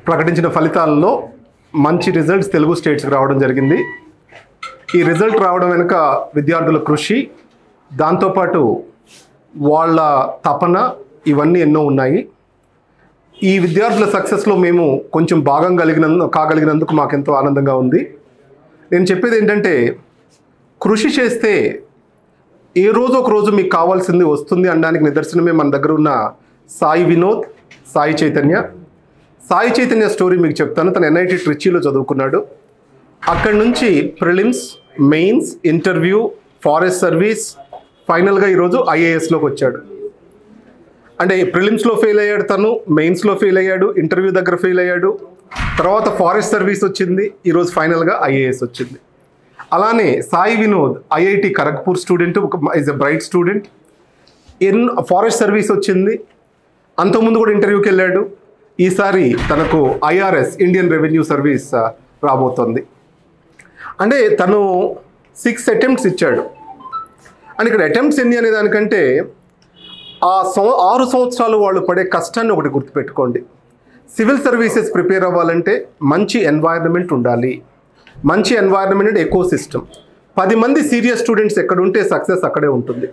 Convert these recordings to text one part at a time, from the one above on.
ప్రకటించిన ఫలితాల్లో మంచి రిజల్ట్స్ తెలుగు స్టేట్స్కి రావడం జరిగింది. ఈ రిజల్ట్ రావడం వెనుక విద్యార్థుల కృషి, దాంతోపాటు వాళ్ళ తపన, ఇవన్నీ ఎన్నో ఉన్నాయి. ఈ విద్యార్థుల సక్సెస్లో మేము కొంచెం భాగం కాగలిగినందుకు మాకెంతో ఆనందంగా ఉంది. నేను చెప్పేది ఏంటంటే, కృషి చేస్తే ఏ రోజు ఒక రోజు మీకు కావాల్సింది వస్తుంది అనడానికి నిదర్శనమే మన దగ్గర ఉన్న సాయి వినోద్, సాయి చైతన్య స్టోరీ మీకు చెప్తాను. తను NIT ట్రిచీలో చదువుకున్నాడు. అక్కడి నుంచి prelims, mains, interview, forest service, ఫైనల్గా ఈరోజు IASలోకి వచ్చాడు. అంటే ప్రిలిమ్స్లో ఫెయిల్ అయ్యాడు, తను మెయిన్స్లో ఫెయిల్ అయ్యాడు, ఇంటర్వ్యూ దగ్గర ఫెయిల్ అయ్యాడు, తర్వాత ఫారెస్ట్ సర్వీస్ వచ్చింది, ఈరోజు ఫైనల్గా IAS వచ్చింది. అలానే Sai Vinod IIT Kharagpur student, is a bright student. Forest service వచ్చింది, అంతకుముందు కూడా ఇంటర్వ్యూకి వెళ్ళాడు. ఈసారి తనకు IRS ఇండియన్ రెవెన్యూ సర్వీస్ రాబోతోంది. అంటే తను 6 అటెంప్ట్స్ ఇచ్చాడు. అండ్ ఇక్కడ అటెంప్ట్స్ ఎన్ని అనే దానికంటే 6 సంవత్సరాలు వాళ్ళు పడే కష్టాన్ని ఒకటి గుర్తుపెట్టుకోండి. సివిల్ సర్వీసెస్ ప్రిపేర్ అవ్వాలంటే మంచి ఎన్వైరన్మెంట్ ఉండాలి. మంచి ఎన్వైరన్మెంట్ అంటే ఎకో సిస్టమ్. 10 మంది సీరియస్ స్టూడెంట్స్ ఎక్కడుంటే సక్సెస్ అక్కడే ఉంటుంది.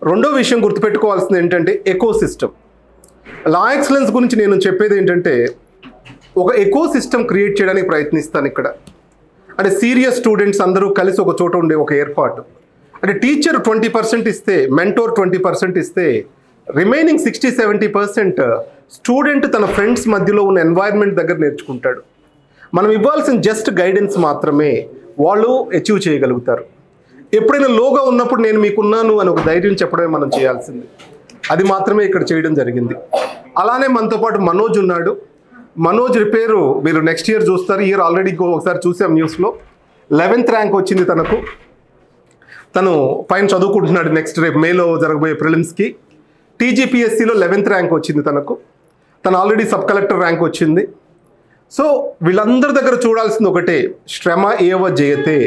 రెండో విషయం గుర్తుపెట్టుకోవాల్సింది ఏంటంటే ఎకో సిస్టమ్. లా ఎక్సలెన్స్ గురించి నేను చెప్పేది ఏంటంటే, ఒక ఎకో సిస్టమ్ క్రియేట్ చేయడానికి ప్రయత్నిస్తాను ఇక్కడ. అంటే సీరియస్ స్టూడెంట్స్ అందరూ కలిసి ఒక చోట ఉండే ఒక ఏర్పాటు. అంటే టీచర్ 20% ఇస్తే, మెంటోర్ 20% ఇస్తే, రిమైనింగ్ 60-70% స్టూడెంట్ తన ఫ్రెండ్స్ మధ్యలో ఉన్న ఎన్వైర్న్మెంట్ దగ్గర నేర్చుకుంటాడు. మనం ఇవ్వాల్సిన జస్ట్ గైడెన్స్ మాత్రమే వాళ్ళు అచీవ్ చేయగలుగుతారు. ఎప్పుడైనా లోగా ఉన్నప్పుడు నేను మీకున్నాను అని ఒక ధైర్యం చెప్పడమే మనం చేయాల్సింది. అది మాత్రమే ఇక్కడ చేయడం జరిగింది. అలానే మనతో పాటు మనోజ్ ఉన్నాడు. మనోజ్ పేరు మీరు నెక్స్ట్ ఇయర్ చూస్తారు. ఇయర్ ఆల్రెడీ ఒకసారి చూసాం న్యూస్లో. 11th ర్యాంక్ వచ్చింది తనకు. తను పైన చదువుకుంటున్నాడు. నెక్స్ట్ రేపు మేలో జరగబోయే ప్రిలిమ్స్కి TGPSCలో 11th ర్యాంక్ వచ్చింది తనకు. తను ఆల్రెడీ సబ్ కలెక్టర్ ర్యాంక్ వచ్చింది. సో వీళ్ళందరి దగ్గర చూడాల్సింది ఒకటే, శ్రమ ఏవ జయతే,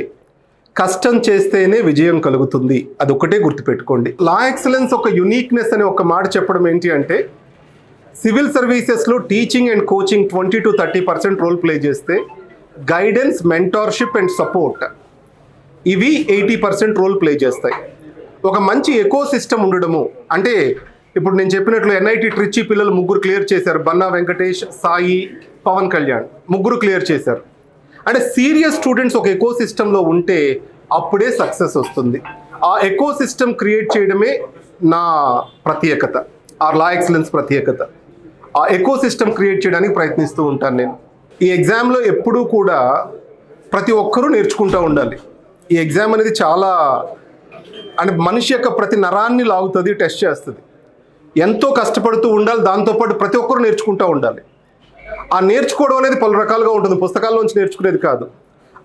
కష్టం చేస్తేనే విజయం కలుగుతుంది. అది ఒకటే గుర్తుపెట్టుకోండి. లా ఎక్సలెన్స్ ఒక యునీక్నెస్ అనే ఒక మాట చెప్పడం ఏంటి అంటే, సివిల్ సర్వీసెస్లో teaching and coaching 20-30% role play చేస్తే, గైడెన్స్, మెంటార్షిప్ అండ్ సపోర్ట్ ఇవి 80% రోల్ ప్లే చేస్తాయి. ఒక మంచి ఎకో సిస్టమ్ ఉండడము అంటే, ఇప్పుడు నేను చెప్పినట్లు NIT ట్రిచీ పిల్లలు 3 క్లియర్ చేశారు. బన్నా వెంకటేష్, సాయి, పవన్ కళ్యాణ్ 3 క్లియర్ చేశారు. అంటే సీరియస్ స్టూడెంట్స్ ఒక ఎకో సిస్టంలో ఉంటే అప్పుడే సక్సెస్ వస్తుంది. ఆ ఎకో సిస్టమ్ క్రియేట్ చేయడమే నా ప్రత్యేకత, ఆ లా ఎక్సలెన్స్ ప్రత్యేకత. ఆ ఎకో సిస్టమ్ క్రియేట్ చేయడానికి ప్రయత్నిస్తూ ఉంటాను నేను. ఈ ఎగ్జామ్లో ఎప్పుడూ కూడా ప్రతి ఒక్కరూ నేర్చుకుంటూ ఉండాలి. ఈ ఎగ్జామ్ అనేది చాలా అంటే మనిషి యొక్క ప్రతి నరాన్ని లాగుతుంది, టెస్ట్ చేస్తుంది. ఎంతో కష్టపడుతూ ఉండాలి. దాంతోపాటు ప్రతి ఒక్కరూ నేర్చుకుంటూ ఉండాలి. ఆ నేర్చుకోవడం అనేది పలు రకాలుగా ఉంటుంది. పుస్తకాల్లోంచి నేర్చుకునేది కాదు.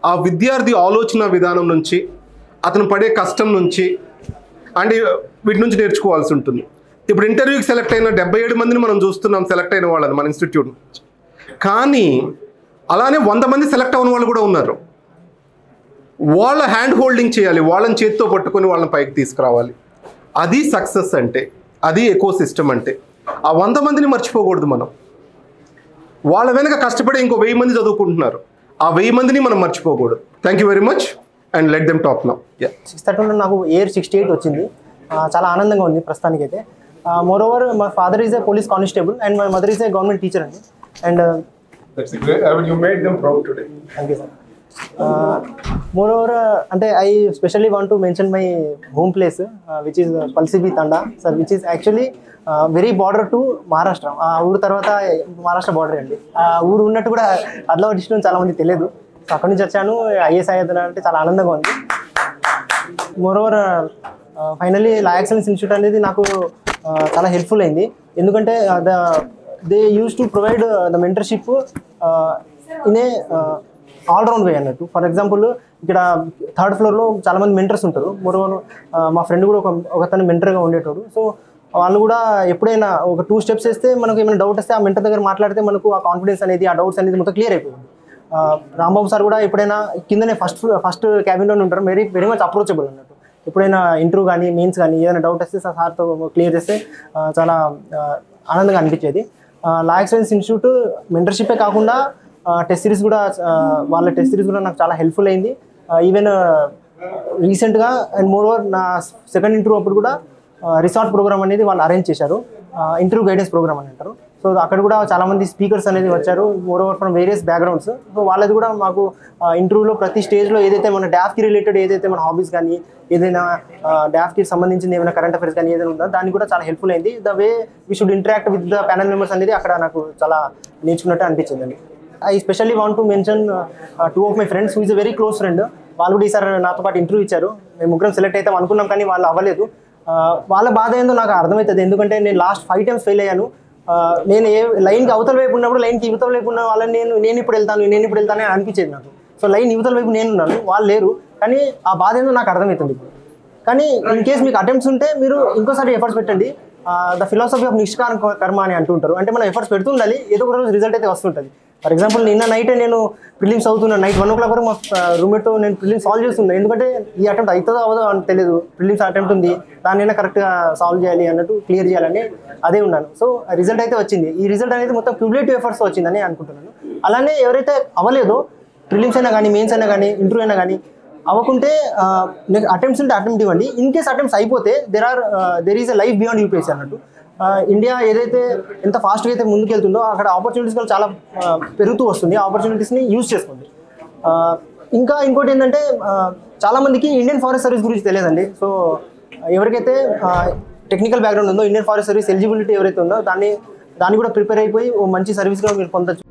ఆ విద్యార్థి ఆలోచన విధానం నుంచి, అతను పడే కష్టం నుంచి, అండ్ వీటి నుంచి నేర్చుకోవాల్సి ఉంటుంది. ఇప్పుడు ఇంటర్వ్యూకి సెలెక్ట్ అయిన 77 మందిని మనం చూస్తున్నాం, సెలెక్ట్ అయిన వాళ్ళని మన ఇన్స్టిట్యూట్ నుంచి. కానీ అలానే 100 మంది సెలెక్ట్ అవ్వని వాళ్ళు కూడా ఉన్నారు. వాళ్ళ హ్యాండ్ హోల్డింగ్ చేయాలి, వాళ్ళని చేతితో పట్టుకొని వాళ్ళని పైకి తీసుకురావాలి. అది సక్సెస్ అంటే, అది ఎకో సిస్టమ్ అంటే. ఆ 100 మందిని మర్చిపోకూడదు మనం. వాళ్ళ వెనక కష్టపడి ఇంకో 1000 మంది చదువుకుంటున్నారు. ఆ 1000 మందిని మనం మర్చిపోకూడదు. Thank you very much and let them talk now. 630 నాకు ఇయర్ 68 వచ్చింది. చాలా ఆనందంగా ఉంది ప్రస్తుతానికి అయితే. Moreover my father is a police constable and my mother is a government teacher అండి. And you made them proud today. Thank you sir. Moreover, I specially want to mention my home place, which is Palsibi Tanda, sir, which is actually very border to Maharashtra. ఊరు తర్వాత Maharashtra border అండి. ఊరు ఉన్నట్టు కూడా అట్లా district చాలా మంది తెలియదు. సో అక్కడి నుంచి వచ్చాను. IAS అయ్యేది అంటే చాలా ఆనందంగా ఉంది. Moreover finally law excellence institute అనేది నాకు చాలా హెల్ప్ఫుల్ అయింది. ఎందుకంటే they use to provide the mentorship in a all round way అన్నట్టు. ఫర్ ఎగ్జాంపుల్ ఇక్కడ 3rd ఫ్లోర్లో చాలామంది మెంటర్స్ ఉంటారు. మరోవర్ మా ఫ్రెండ్ కూడా ఒకతను మెంటర్గా ఉండేటోడు. సో వాళ్ళు కూడా ఎప్పుడైనా ఒక 2 స్టెప్స్ వేస్తే మనకు ఏమైనా డౌట్ వస్తే ఆ మెంటర్ దగ్గర మాట్లాడితే మనకు ఆ కాన్ఫిడెన్స్ అనేది, ఆ డౌట్స్ అనేది మొత్తం క్లియర్ అయిపోయింది. రాంబాబు సార్ కూడా ఎప్పుడైనా కిందనే ఫస్ట్ క్యాబిన్లోనే ఉంటారు. వెరీ మచ్ అప్రోచబుల్ అన్నట్టు. ఎప్పుడైనా ఇంటర్వ్యూ కానీ మెయిన్స్ కానీ ఏదైనా డౌట్ వస్తే సార్తో క్లియర్ చేస్తే చాలా ఆనందంగా అనిపించేది. లా ఎక్సలెన్స్ ఇన్స్టిట్యూట్ మెంటర్షిప్పే కాకుండా టెస్ట్ సిరీస్ కూడా వాళ్ళ టెస్ట్ సిరీస్ కూడా నాకు చాలా హెల్ప్ఫుల్ అయింది. ఈవెన్ రీసెంట్గా అండ్ మోర్ ఓవర్ నా సెకండ్ ఇంటర్వ్యూ అప్పుడు కూడా రిసార్ట్ ప్రోగ్రామ్ అనేది వాళ్ళు అరేంజ్ చేశారు, ఇంటర్వ్యూ గైడెన్స్ ప్రోగ్రామ్ అని అంటారు. సో అక్కడ కూడా చాలామంది స్పీకర్స్ అనేది వచ్చారు, more over from various backgrounds. So వాళ్ళది కూడా మాకు ఇంటర్వ్యూలో ప్రతి స్టేజ్లో ఏదైతే మన డాఫ్కి రిలేటెడ్ ఏదైతే మన హాబీస్ కానీ ఏదైనా డాఫ్కి సంబంధించిన ఏమైనా కరెంట్ అఫైర్స్ కానీ ఏదైనా ఉందో దానికి కూడా చాలా హెల్ప్ఫుల్ అయింది. The way we should interact with the panel members అనేది అక్కడ నాకు చాలా నేర్చుకున్నట్టు అనిపించిందండి. I specially want to mention 2 of my friends who is a very close friend. వాళ్ళు కూడా ఈసారి నాతో పాటు ఇంటర్వ్యూ ఇచ్చారు. మేము ముగ్గురం సెలెక్ట్ అయితే అనుకున్నాం కానీ వాళ్ళు అవ్వలేదు. వాళ్ళ బాధ ఏందో నాకు అర్థమవుతుంది, ఎందుకంటే నేను లాస్ట్ 5 times ఫెయిల్ అయ్యాను. నేను ఏ లైన్కి అవతల వైపు ఉన్నప్పుడు లైన్కి యువతల వైపు ఉన్న వాళ్ళని నేను ఇప్పుడు వెళ్తాను అని అనిపించేది నాకు. సో లైన్ యువతల వైపు నేను ఉన్నాను, వాళ్ళు లేరు, కానీ ఆ బాధ ఏందో నాకు అర్థమవుతుంది. కానీ ఇన్ కేస్ మీకు అటెంప్ట్స్ ఉంటే మీరు ఇంకోసారి ఎఫర్ట్స్ పెట్టండి. ద ఫిలాసఫీ ఆఫ్ నిష్కామ కర్మ అని అంటుంటారు, అంటే మనం ఎఫర్ట్స్ పెడుతుండాలి, ఏదో ఒక రోజు రిజల్ట్ అయితే వస్తుంటుంది. ఫర్ ఎగ్జాంపుల్ నిన్న నైటే నేను ప్రిలిమ్స్ అవుతున్నాను, నైట్ 1 o'clock వరకు మా రూమ్మేట్తో నేను ప్రిలిమ్స్ సాల్వ్ చేస్తున్నాను, ఎందుకంటే ఈ అటెంప్ట్ అవుతుందో అవ్వదో అని తెలియదు, ప్రిలిమ్స్ అటెంప్ట్ ఉంది, దాన్నైనా కరెక్ట్గా సాల్వ్ చేయాలి అన్నట్టు క్లియర్ చేయాలని అదే ఉన్నాను. సో రిజల్ట్ అయితే వచ్చింది. ఈ రిజల్ట్ అనేది మొత్తం క్యూములేటివ్ ఎఫర్ట్స్ వచ్చిందని అనుకుంటున్నాను. అలానే ఎవరైతే అవ్వలేదో ప్రిలిమ్స్ అయినా కానీ మెయిన్స్ అయినా కానీ ఇంటర్వ్యూ అయినా కానీ అవ్వకుంటే అటెంప్ట్స్ ఉంటే అటెంప్ట్ ఇవ్వండి. ఇన్ కేస్ అటెంప్ట్స్ అయిపోతే there is a life beyond UPSC అన్నట్టు. ఇండియా ఏదైతే ఎంత ఫాస్ట్గా అయితే ముందుకెళ్తుందో అక్కడ ఆపర్చునిటీస్ కూడా చాలా పెరుగుతూ వస్తుంది. ఆపర్చునిటీస్ని యూజ్ చేసుకోండి. ఇంకా ఇంకోటి ఏంటంటే చాలామందికి ఇండియన్ ఫారెస్ట్ సర్వీస్ గురించి తెలియదండి. సో ఎవరికైతే టెక్నికల్ బ్యాక్గ్రౌండ్ ఉందో ఇండియన్ ఫారెస్ట్ సర్వీస్ ఎలిజిబిలిటీ ఎవరైతే ఉందో దాన్ని కూడా ప్రిపేర్ అయిపోయి మంచి సర్వీస్గా మీరు పొందొచ్చు.